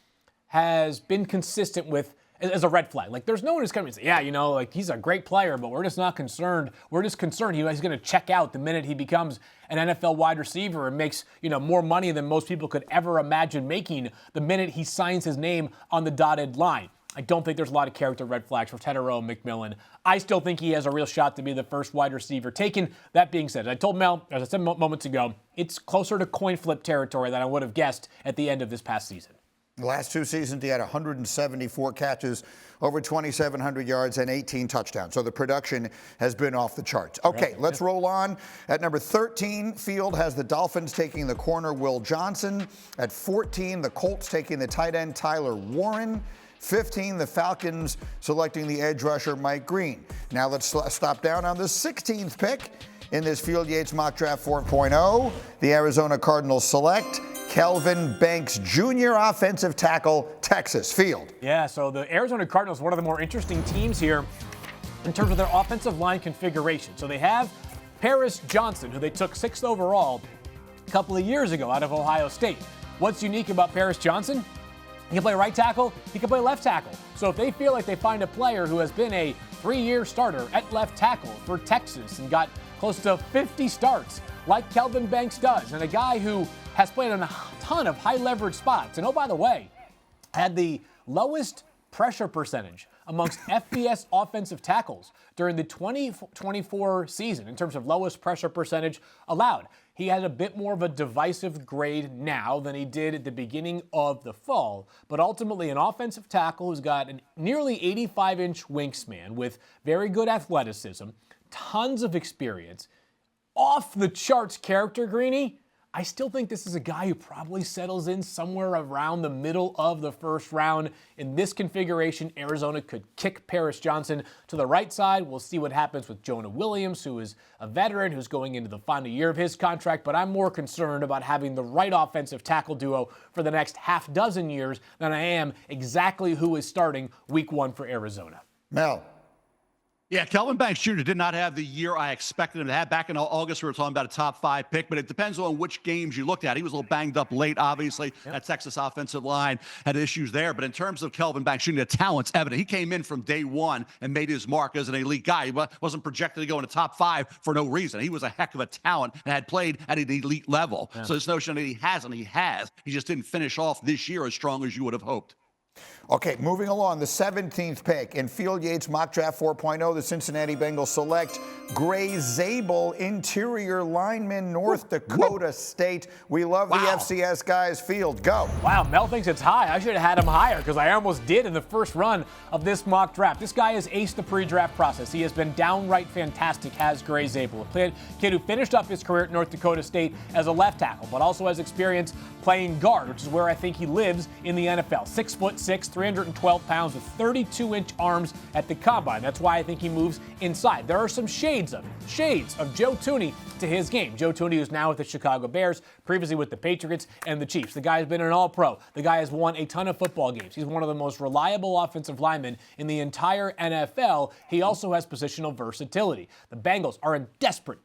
has been consistent with as a red flag. Like there's no one who's coming and say, yeah, he's a great player, but we're just not concerned. We're just concerned he's going to check out the minute he becomes an NFL wide receiver and makes, more money than most people could ever imagine making the minute he signs his name on the dotted line. I don't think there's a lot of character red flags for Tetairoa McMillan. I still think he has a real shot to be the first wide receiver taken. That being said, I told Mel, as I said moments ago, it's closer to coin flip territory than I would have guessed at the end of this past season. The last 2 seasons, he had 174 catches, over 2,700 yards, and 18 touchdowns. So the production has been off the charts. Okay, let's roll on. At number 13, Field has the Dolphins taking the corner Will Johnson. At 14, the Colts taking the tight end Tyler Warren. 15, the Falcons selecting the edge rusher Mike Green. Now let's stop down on the 16th pick in this Field Yates Mock Draft 4.0. The Arizona Cardinals select Kelvin Banks Jr., offensive tackle, Texas. Field. Yeah, so the Arizona Cardinals, one of the more interesting teams here in terms of their offensive line configuration. So they have Paris Johnson, who they took 6th overall a couple of years ago out of Ohio State. What's unique about Paris Johnson? He can play right tackle, he can play left tackle. So if they feel like they find a player who has been a 3-year starter at left tackle for Texas and got close to 50 starts, like Kelvin Banks does, and a guy who has played in a ton of high-leverage spots, and oh, by the way, had the lowest pressure percentage amongst FBS offensive tackles during the 2024 season in terms of lowest pressure percentage allowed. He had a bit more of a divisive grade now than he did at the beginning of the fall, but ultimately an offensive tackle who's got a nearly 85-inch wingspan with very good athleticism, tons of experience, off-the-charts character, Greeny. I still think this is a guy who probably settles in somewhere around the middle of the first round. In this configuration, Arizona could kick Paris Johnson to the right side. We'll see what happens with Jonah Williams, who is a veteran who's going into the final year of his contract, but I'm more concerned about having the right offensive tackle duo for the next half dozen years than I am exactly who is starting week 1 for Arizona. Mel. Yeah, Kelvin Banks Jr. did not have the year I expected him to have. Back in August, we were talking about a top 5 pick, but it depends on which games you looked at. He was a little banged up late, obviously. That Texas offensive line had issues there. But in terms of Kelvin Banks Jr., the talent's evident. He came in from day one and made his mark as an elite guy. He wasn't projected to go into top 5 for no reason. He was a heck of a talent and had played at an elite level. So this notion that he hasn't, he has. He just didn't finish off this year as strong as you would have hoped. Okay, moving along, the 17th pick in Field Yates Mock Draft 4.0, the Cincinnati Bengals select Grey Zabel, interior lineman, North Dakota State. We love the FCS guys. Field, go. Wow, Mel thinks it's high. I should have had him higher because I almost did in the first run of this mock draft. This guy has aced the pre-draft process. He has been downright fantastic, has Grey Zabel, a kid who finished up his career at North Dakota State as a left tackle, but also has experience playing guard, which is where I think he lives in the NFL. 6'6", 312 pounds with 32-inch arms at the combine. That's why I think he moves inside. There are some shades of Joe Thuney to his game. Joe Thuney, who's now with the Chicago Bears, previously with the Patriots and the Chiefs. The guy has been an all-pro. The guy has won a ton of football games. He's one of the most reliable offensive linemen in the entire NFL. He also has positional versatility. The Bengals are in desperate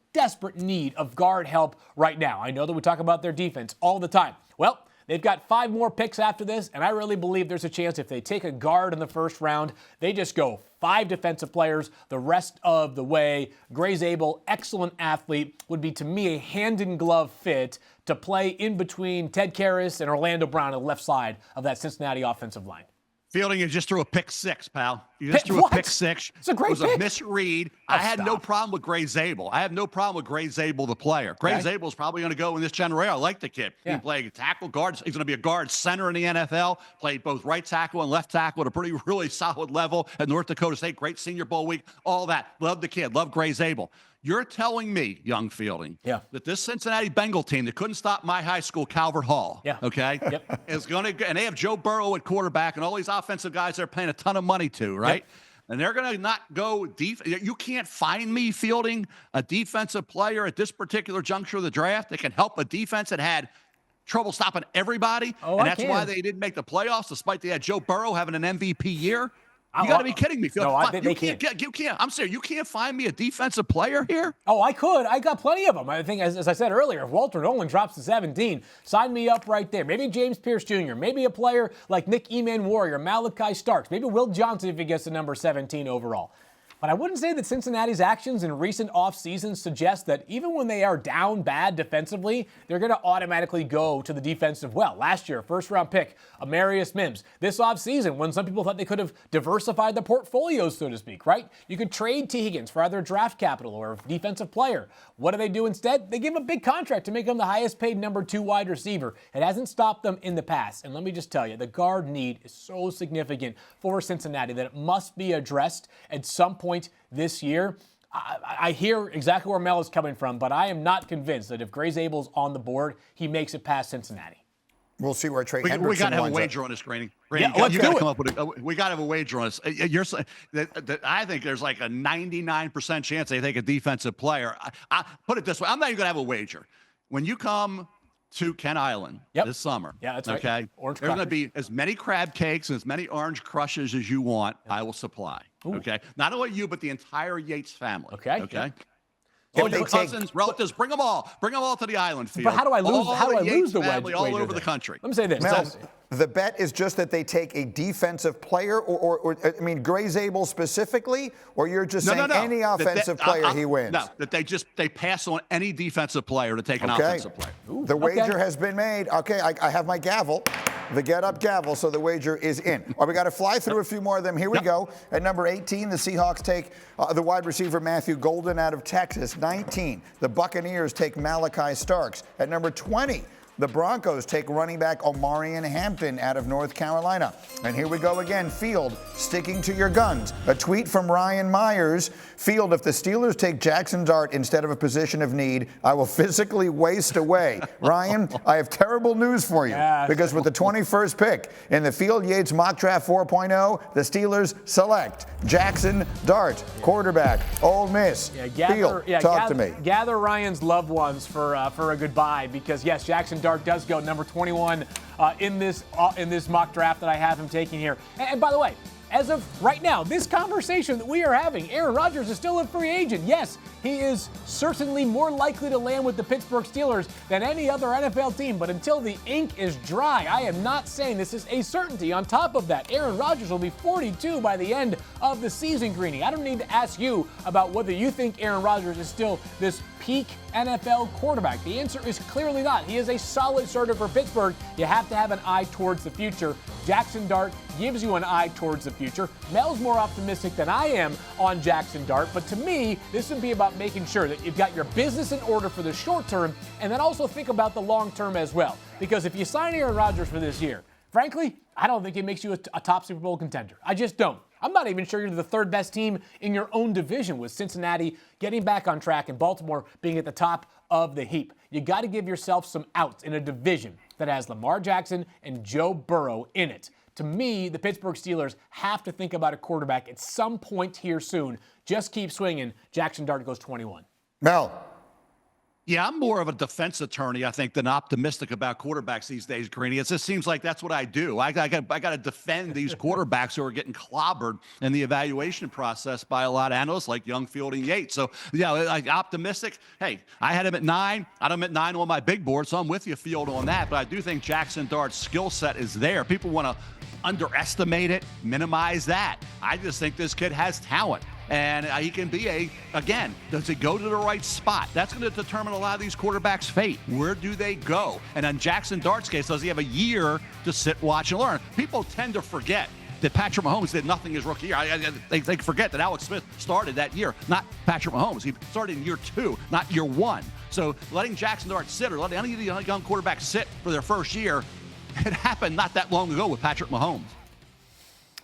need of guard help right now. I know that we talk about their defense all the time. Well, they've got 5 more picks after this, and I really believe there's a chance if they take a guard in the first round, they just go 5 defensive players the rest of the way. Grey Zabel, excellent athlete, would be to me a hand-in-glove fit to play in between Ted Karras and Orlando Brown on the left side of that Cincinnati offensive line. Fielding, you just threw a pick 6, pal. You just threw a pick 6. It's a great pick. It was pick. a misread. I had no problem with Grey Zabel. I have no problem with Grey Zabel, the player. Grey Zabel is probably going to go in this generation. I like the kid. He can play tackle, guard. He's going to be a guard center in the NFL. Played both right tackle and left tackle at a really solid level at North Dakota State. Great Senior Bowl week. All that. Love the kid. Love Grey Zabel. You're telling me, young Fielding, that this Cincinnati Bengal team that couldn't stop my high school, Calvert Hall, is going to, and they have Joe Burrow at quarterback and all these offensive guys they're paying a ton of money to, right? And they're going to not go deep. You can't find me, Fielding, a defensive player at this particular juncture of the draft that can help a defense that had trouble stopping everybody. And that's why they didn't make the playoffs, despite they had Joe Burrow having an MVP year. You got to be kidding me, Phil. No, they can't. You can't. I'm serious. You can't find me a defensive player here? Oh, I could. I got plenty of them. I think, as I said earlier, if Walter Nolen drops to 17, sign me up right there. Maybe James Pierce Jr., maybe a player like Nick Eman-Warrior, Malachi Starks, maybe Will Johnson if he gets to number 17 overall. But I wouldn't say that Cincinnati's actions in recent offseasons suggest that even when they are down bad defensively, they're going to automatically go to the defensive well. Last year, first-round pick, Amarius Mims. This offseason, when some people thought they could have diversified the portfolios, so to speak, right? You could trade T. Higgins for either draft capital or a defensive player. What do they do instead? They give him a big contract to make him the highest-paid number 2 wide receiver. It hasn't stopped them in the past. And let me just tell you, the guard need is so significant for Cincinnati that it must be addressed at some point this year. I hear exactly where Mel is coming from, but I am not convinced that if Grey Zabel's on the board, he makes it past Cincinnati. We'll see where Trey Hendrickson We got to have a wager up. on this, Granny. Yeah, let's do it. We got to have a wager on this. I think there's like a 99% chance they take a defensive player. I put it this way. I'm not even going to have a wager. When you come to Kent Island this summer. Yeah, that's right. Okay. Orange There's going to be as many crab cakes and as many orange crushes as you want. I will supply. Ooh. Okay. Not only you, but the entire Yates family. Okay. Okay. All your cousins, relatives, bring them all. Bring them all to the island field. But how do I lose the family wager all over then? the country? Let me say this. Mel, the bet is just that they take a defensive player, or I mean, Grey Zabel specifically, or you're just saying any offensive player he wins? No, that they pass on any defensive player to take an offensive player. Ooh, the wager has been made. Okay, I have my gavel. The get-up gavel, so the wager is in. All right, we got to fly through a few more of them. Here we go. At number 18, the Seahawks take the wide receiver Matthew Golden out of Texas. 19, the Buccaneers take Malachi Starks. At number 20, the Broncos take running back Omarion Hampton out of North Carolina. And here we go again. Field, sticking to your guns. A tweet from Ryan Myers. Field, if the Steelers take Jaxson Dart instead of a position of need, I will physically waste away. Ryan, I have terrible news for you. Because with the 21st pick in the Field Yates Mock Draft 4.0, the Steelers select Jaxson Dart, quarterback, Ole Miss. Field, talk to me. Gather Ryan's loved ones for a goodbye, because yes, Jaxson Dart does go number 21 in this mock draft that I have him taking here. And by the way, as of right now, this conversation that we are having, Aaron Rodgers is still a free agent. Yes, he is certainly more likely to land with the Pittsburgh Steelers than any other NFL team, but until the ink is dry, I am not saying this is a certainty. On top of that, Aaron Rodgers will be 42 by the end of the season, Greeny. I don't need to ask you about whether you think Aaron Rodgers is still this peak NFL quarterback. The answer is clearly not. He is a solid starter for Pittsburgh. You have to have an eye towards the future. Jaxson Dart gives you an eye towards the future. Mel's more optimistic than I am on Jaxson Dart, but to me, this would be about making sure that you've got your business in order for the short term, and then also think about the long term as well. Because if you sign Aaron Rodgers for this year, frankly, I don't think it makes you a top Super Bowl contender. I just don't. I'm not even sure you're the third best team in your own division, with Cincinnati getting back on track and Baltimore being at the top of the heap. You got to give yourself some outs in a division that has Lamar Jackson and Joe Burrow in it. To me, the Pittsburgh Steelers have to think about a quarterback at some point here soon. Just keep swinging. Jaxson Dart goes 21. Mel. Yeah, I'm more of a defense attorney, I think, than optimistic about quarterbacks these days, Greeny. It just seems like that's what I do. I got to defend these quarterbacks who are getting clobbered in the evaluation process by a lot of analysts like Young, Field, and Yates. So, yeah, like optimistic. Hey, I had him at 9. I had him at 9 on my big board, so I'm with you, Field, on that. But I do think Jaxson Dart's skill set is there. People want to underestimate it, minimize that. I just think this kid has talent. And he can be again, does he go to the right spot? That's going to determine a lot of these quarterbacks' fate. Where do they go? And in Jaxson Dart's case, does he have a year to sit, watch, and learn? People tend to forget that Patrick Mahomes did nothing his rookie year. They forget that Alex Smith started that year, not Patrick Mahomes. He started in year 2, not year 1. So letting Jaxson Dart sit or letting any of the young quarterbacks sit for their first year, it happened not that long ago with Patrick Mahomes.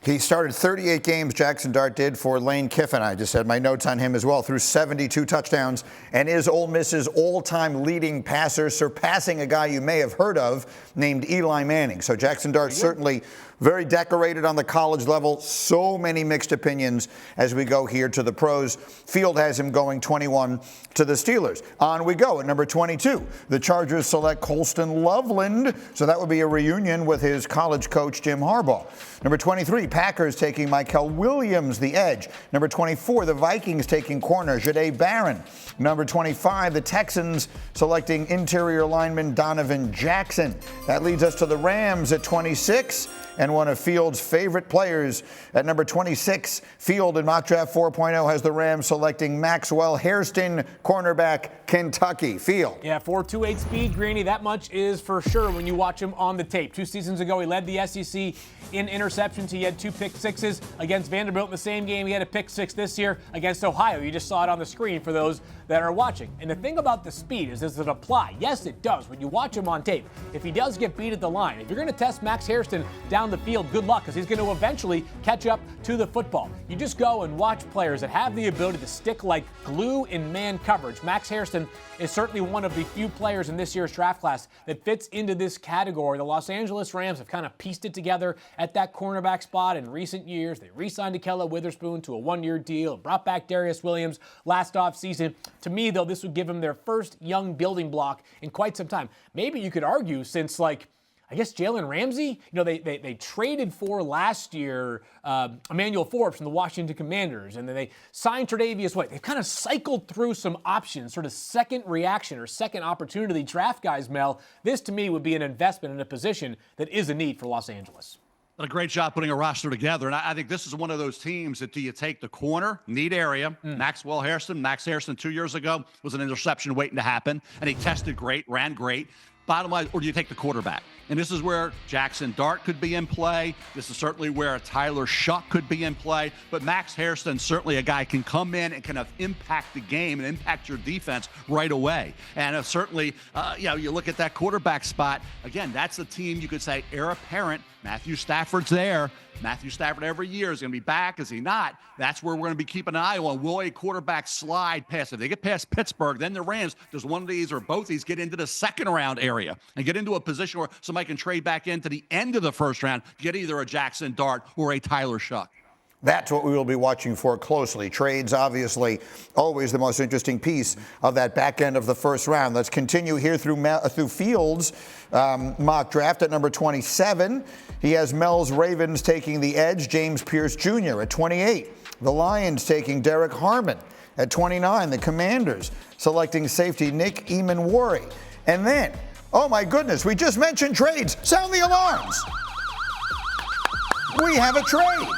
He started 38 games, Jaxson Dart did, for Lane Kiffin. I just had my notes on him as well, threw 72 touchdowns, and is Ole Miss's all-time leading passer, surpassing a guy you may have heard of named Eli Manning. So Jaxson Dart certainly very decorated on the college level. So many mixed opinions as we go here to the pros. Field has him going 21 to the Steelers. On we go at number 22. The Chargers select Colston Loveland, so that would be a reunion with his college coach, Jim Harbaugh. Number 23, Packers taking Michael Williams, the edge. Number 24, the Vikings taking corner, Shedeur Barron. Number 25, the Texans selecting interior lineman Donovan Jackson. That leads us to the Rams at 26. And one of Field's favorite players at number 26, Field in Mock Draft 4.0 has the Rams selecting Maxwell Hairston, cornerback, Kentucky. Field. Yeah, 4.28 speed, Greeny. That much is for sure when you watch him on the tape. 2 seasons ago, he led the SEC in interceptions. He had 2 pick sixes against Vanderbilt in the same game. He had a pick 6 this year against Ohio. You just saw it on the screen for those that are watching. And the thing about the speed is, does it apply? Yes, it does. When you watch him on tape, if he does get beat at the line, if you're going to test Max Hairston down the field, good luck, because he's going to eventually catch up to the football. You just go and watch players that have the ability to stick like glue in man coverage. Max Hairston is certainly one of the few players in this year's draft class that fits into this category. The Los Angeles Rams have kind of pieced it together at that cornerback spot in recent years. They re-signed Ahkello Witherspoon to a 1-year deal, brought back Darius Williams last offseason. To me, though, this would give him their first young building block in quite some time. Maybe you could argue since, I guess Jalen Ramsey, they traded for last year Emmanuel Forbes from the Washington Commanders, and then they signed Tre'Davious White. They've kind of cycled through some options, sort of second reaction or second opportunity draft guys, Mel. This, to me, would be an investment in a position that is a need for Los Angeles. A great job putting a roster together, and I think this is one of those teams that do you take the corner, need area, Maxwell Hairston. Max Hairston 2 years ago was an interception waiting to happen, and he tested great, ran great. Bottom line, or do you take the quarterback? And this is where Jaxson Dart could be in play. This is certainly where Tyler Shuck could be in play. But Max Hairston, certainly a guy can come in and kind of impact the game and impact your defense right away. And certainly, you look at that quarterback spot. Again, that's a team you could say heir apparent. Matthew Stafford's there. Matthew Stafford every year is going to be back. Is he not? That's where we're going to be keeping an eye on. Will a quarterback slide past? If they get past Pittsburgh, then the Rams, does one of these or both of these get into the second round area and get into a position where somebody can trade back into the end of the first round to get either a Jaxson Dart or a Tyler Shuck? That's what we will be watching for closely. Trades, obviously, always the most interesting piece of that back end of the first round. Let's continue here through Field's mock draft at number 27. He has Mel's Ravens taking the edge, James Pierce Jr. at 28. The Lions taking Derek Harmon at 29. The Commanders selecting safety Nick Eamon-Worry. And then, oh my goodness, we just mentioned trades. Sound the alarms. We have a trade.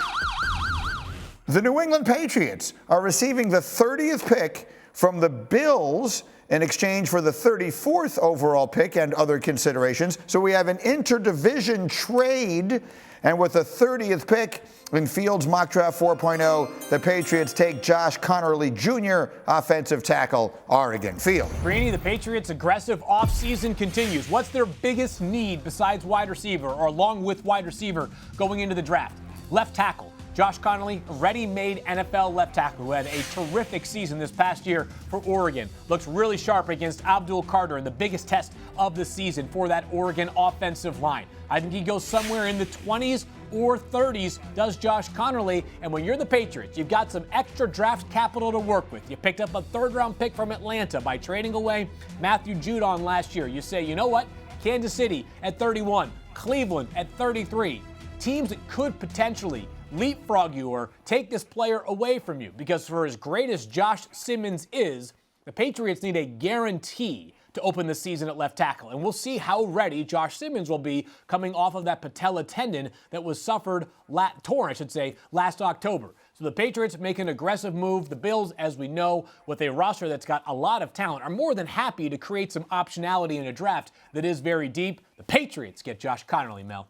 The New England Patriots are receiving the 30th pick from the Bills in exchange for the 34th overall pick and other considerations. So we have an interdivision trade, and with the 30th pick in Fields Mock Draft 4.0, the Patriots take Josh Conerly Jr., offensive tackle, Oregon. Field. Greeny, the Patriots' aggressive offseason continues. What's their biggest need besides wide receiver, or along with wide receiver, going into the draft? Left tackle. Josh Conerly, a ready-made NFL left tackle who had a terrific season this past year for Oregon. Looks really sharp against Abdul Carter in the biggest test of the season for that Oregon offensive line. I think he goes somewhere in the 20s or 30s, does Josh Conerly. And when you're the Patriots, you've got some extra draft capital to work with. You picked up a third-round pick from Atlanta by trading away Matthew Judon last year. You say, you know what? Kansas City at 31, Cleveland at 33. Teams that could potentially leapfrog you or take this player away from you, because for as great as Josh Simmons is, the Patriots need a guarantee to open the season at left tackle. And we'll see how ready Josh Simmons will be coming off of that patella tendon that was torn last October. So the Patriots make an aggressive move. The Bills, as we know, with a roster that's got a lot of talent, are more than happy to create some optionality in a draft that is very deep. The Patriots get Josh Conerly, Mel.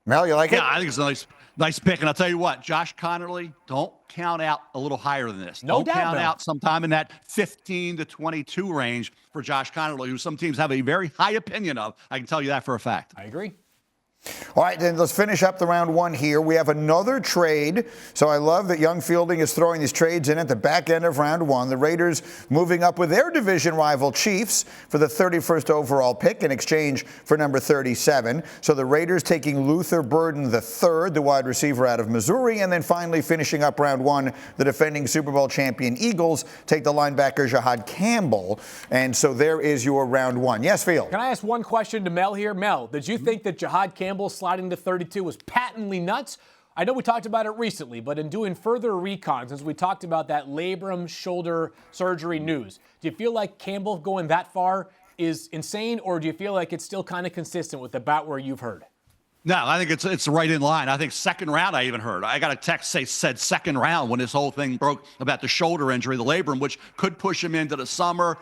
Mel, you like it? Yeah, I think it's a nice pick. And I'll tell you what, Josh Conerly, don't count out a little higher than this. No doubt, Don't count Mel. out sometime in that 15 to 22 range for Josh Conerly, who some teams have a very high opinion of. I can tell you that for a fact. I agree. All right, then let's finish up the round one here. We have another trade. So I love that Young Fielding is throwing these trades in at the back end of round one. The Raiders moving up with their division rival Chiefs for the 31st overall pick in exchange for number 37. So the Raiders taking Luther Burden III, the wide receiver out of Missouri. And then finally finishing up round one, the defending Super Bowl champion Eagles take the linebacker Jahad Campbell. And so there is your round one. Yes, Field? Can I ask one question to Mel here? Mel, did you think that Jahad Campbell sliding to 32 was patently nuts? I know we talked about it recently, but in doing further recon, since we talked about that labrum shoulder surgery news, do you feel like Campbell going that far is insane, or do you feel like it's still kind of consistent with about where you've heard? No, I think it's right in line. I think second round I even heard. I got a text said second round when this whole thing broke about the shoulder injury, the labrum, which could push him into the summer,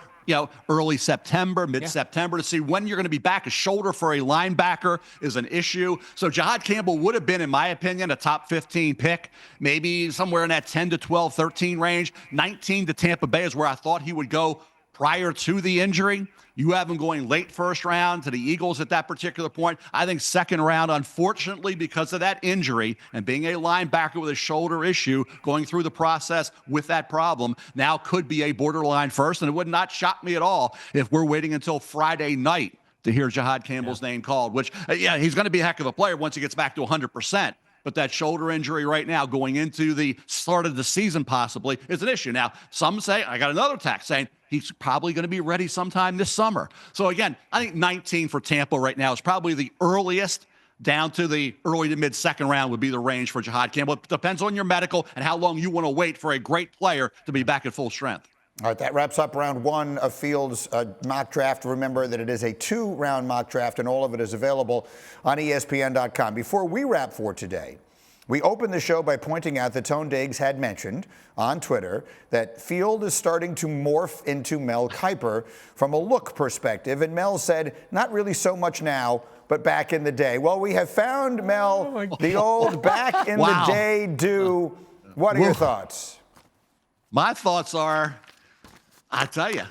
early September, mid-September, to see when you're going to be back. A shoulder for a linebacker is an issue. So Jahad Campbell would have been, in my opinion, a top 15 pick, maybe somewhere in that 10 to 12, 13 range. 19 to Tampa Bay is where I thought he would go prior to the injury. You have him going late first round to the Eagles at that particular point. I think second round, unfortunately, because of that injury and being a linebacker with a shoulder issue, going through the process with that problem, now could be a borderline first. And it would not shock me at all if we're waiting until Friday night to hear Jahad Campbell's name called, which, he's going to be a heck of a player once he gets back to 100%. But that shoulder injury right now going into the start of the season possibly is an issue. Now, some say, I got another text saying he's probably going to be ready sometime this summer. So again, I think 19 for Tampa right now is probably the earliest. Down to the early to mid-second round would be the range for Jahad Campbell. It depends on your medical and how long you want to wait for a great player to be back at full strength. All right, that wraps up round one of Field's mock draft. Remember that it is a 2-round mock draft, and all of it is available on ESPN.com. Before we wrap for today, we opened the show by pointing out that Tone Diggs had mentioned on Twitter that Field is starting to morph into Mel Kiper from a look perspective. And Mel said, not really so much now, but back in the day. Well, we have found Mel, the old back in the day do. What are your thoughts? My thoughts are, I tell you,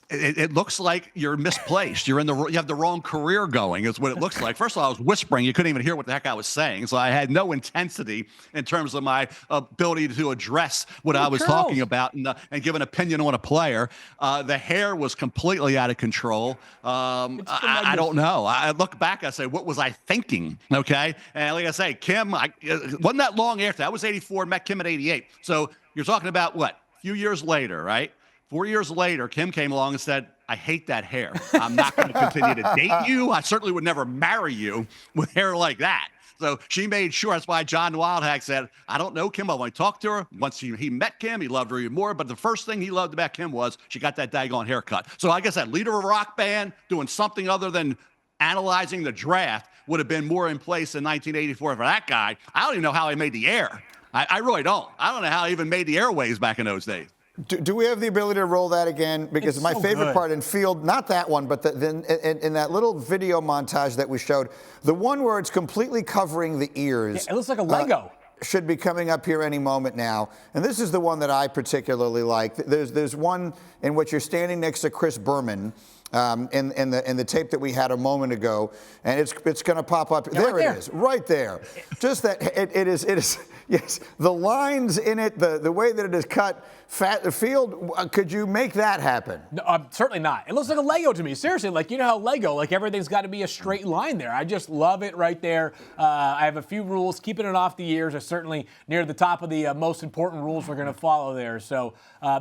it looks like you're misplaced. You have the wrong career going, is what it looks like. First of all, I was whispering. You couldn't even hear what the heck I was saying. So I had no intensity in terms of my ability to address what I was talking about and give an opinion on a player. The hair was completely out of control. I don't know. I look back, I say, what was I thinking? Okay. And like I say, Kim, wasn't that long after. I was 84, met Kim at 88. So you're talking about what? A few years later, right? 4 years later, Kim came along and said, I hate that hair. I'm not going to continue to date you. I certainly would never marry you with hair like that. So she made sure. That's why John Wildhack said, I don't know Kim. I want to talk to her. Once he met Kim, he loved her even more. But the first thing he loved about Kim was she got that daggone haircut. So I guess that leader of a rock band doing something other than analyzing the draft would have been more in place in 1984 for that guy. I don't even know how he made the air. I really don't. I don't know how he even made the airways back in those days. Do we have the ability to roll that again? Because It's my so favorite good. part in Field, not that one, but in that little video montage that we showed, the one where it's completely covering the ears. Yeah, it looks like a Lego. Should be coming up here any moment now. And this is the one that I particularly like. There's one in which you're standing next to Chris Berman. In the tape that we had a moment ago, and it's going to pop up. Yeah, there right it there. is, right there. Just that it is. Yes, the lines in it, the way that it is cut. Field, could you make that happen? No, certainly not. It looks like a Lego to me. Seriously, like, you know how Lego, like, everything's got to be a straight line there. I just love it right there. I have a few rules. Keeping it off the ears are certainly near the top of the most important rules we're going to follow there. So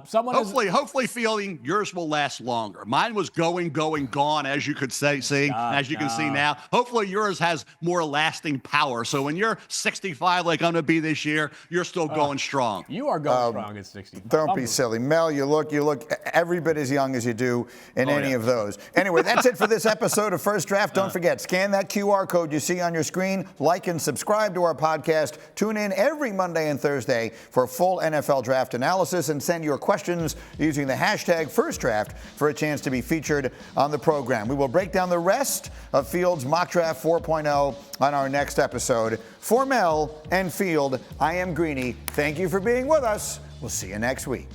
someone hopefully, Fielding, yours will last longer. Mine was going, gone, as you could see, as you can see now. Hopefully, yours has more lasting power. So when you're 65, like I'm going to be this year, you're still going strong. You are going strong at 60. Don't be silly. Mel, you look every bit as young as you do in any of those. Anyway, that's it for this episode of First Draft. Don't forget, scan that QR code you see on your screen, like and subscribe to our podcast. Tune in every Monday and Thursday for full NFL draft analysis, and send your questions using the hashtag FirstDraft for a chance to be featured on the program. We will break down the rest of Field's Mock Draft 4.0 on our next episode. For Mel and Field, I am Greeny. Thank you for being with us. We'll see you next week.